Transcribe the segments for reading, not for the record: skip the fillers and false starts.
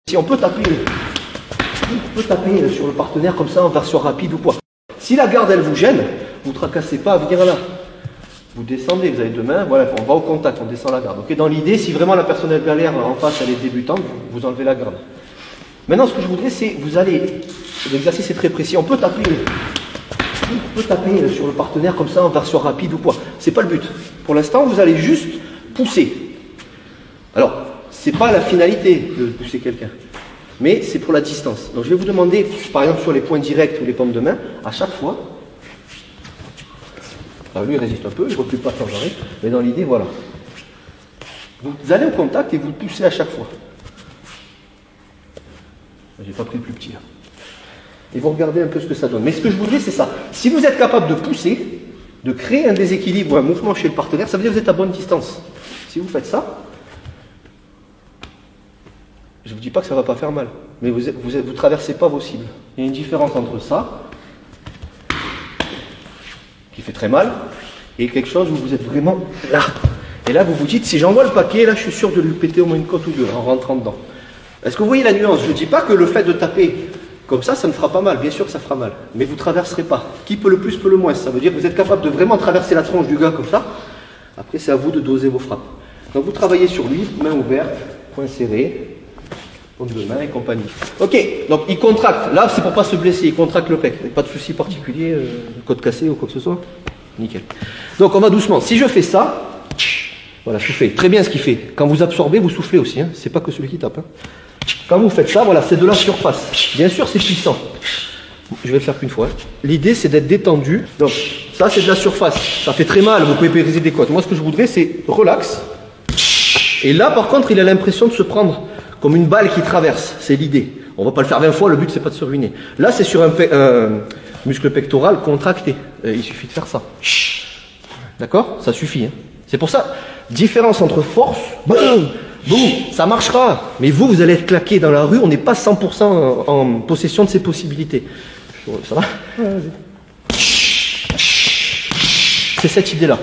Si on peut taper sur le partenaire comme ça en version rapide ou quoi. Si la garde elle vous gêne, vous ne tracassez pas à venir là. Vous descendez, vous avez deux mains, voilà, on va au contact, on descend la garde. Okay, dans l'idée, si vraiment la personne elle galère en face, elle est débutante, vous enlevez la garde. Maintenant, ce que je voudrais, c'est vous allez, l'exercice est très précis, on peut taper sur le partenaire comme ça en version rapide ou quoi. C'est pas le but. Pour l'instant, vous allez juste pousser. Alors, c'est pas la finalité de pousser quelqu'un, mais c'est pour la distance. Donc je vais vous demander, par exemple sur les points directs ou les paumes de main, à chaque fois, alors lui il résiste un peu, il ne recule pas sans arrêt, mais dans l'idée, voilà. Vous allez au contact et vous le poussez à chaque fois. J'ai pas pris le plus petit là. Et vous regardez un peu ce que ça donne. Mais ce que je voudrais, c'est ça. Si vous êtes capable de pousser, de créer un déséquilibre ou un mouvement chez le partenaire, ça veut dire que vous êtes à bonne distance. Si vous faites ça, je ne vous dis pas que ça ne va pas faire mal, mais vous ne traversez pas vos cibles. Il y a une différence entre ça, qui fait très mal, et quelque chose où vous êtes vraiment là. Et là, vous vous dites, si j'envoie le paquet, là, je suis sûr de lui péter au moins une côte ou deux en rentrant dedans. Est-ce que vous voyez la nuance? Je ne dis pas que le fait de taper comme ça ne fera pas mal. Bien sûr que ça fera mal, mais vous ne traverserez pas. Qui peut le plus, peut le moins. Ça veut dire que vous êtes capable de vraiment traverser la tronche du gars comme ça. Après, c'est à vous de doser vos frappes. Donc, vous travaillez sur lui, main ouverte, poing serré, paume de main et compagnie. Ok, donc il contracte. Là, c'est pour pas se blesser. Il contracte le pec. Pas de souci particulier, côte cassée ou quoi que ce soit. Nickel. Donc, on va doucement. Si je fais ça, voilà, soufflez. Très bien ce qu'il fait. Quand vous absorbez, vous soufflez aussi. Hein. C'est pas que celui qui tape. Hein. Quand vous faites ça, voilà, c'est de la surface. Bien sûr, c'est puissant. Je vais le faire qu'une fois. Hein. L'idée, c'est d'être détendu. Donc, ça, c'est de la surface. Ça fait très mal. Vous pouvez briser des côtes. Moi, ce que je voudrais, c'est relax. Et là, par contre, il a l'impression de se prendre comme une balle qui traverse, c'est l'idée. On ne va pas le faire 20 fois, le but c'est pas de se ruiner. Là c'est sur un muscle pectoral contracté, il suffit de faire ça. D'accord? Ça suffit. Hein. C'est pour ça, différence entre force, boum, boum, ça marchera. Mais vous allez être claqué dans la rue, on n'est pas 100% en possession de ces possibilités. Ça va? C'est cette idée-là.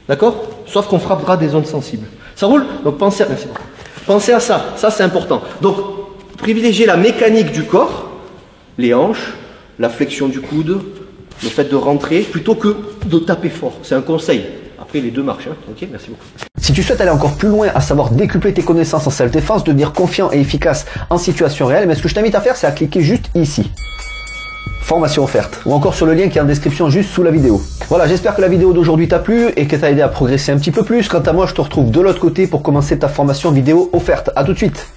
D'accord? Sauf qu'on frappera des zones sensibles. Ça roule? Donc pensez à... Merci beaucoup. Pensez à ça, ça c'est important. Donc, privilégiez la mécanique du corps, les hanches, la flexion du coude, le fait de rentrer, plutôt que de taper fort. C'est un conseil. Après, les deux marchent. Hein. Ok, merci beaucoup. Si tu souhaites aller encore plus loin, à savoir décupler tes connaissances en self-défense, devenir confiant et efficace en situation réelle, mais ce que je t'invite à faire, c'est à cliquer juste ici. Formation offerte, ou encore sur le lien qui est en description juste sous la vidéo. Voilà, j'espère que la vidéo d'aujourd'hui t'a plu et qu'elle t'a aidé à progresser un petit peu plus. Quant à moi, je te retrouve de l'autre côté pour commencer ta formation vidéo offerte. À tout de suite.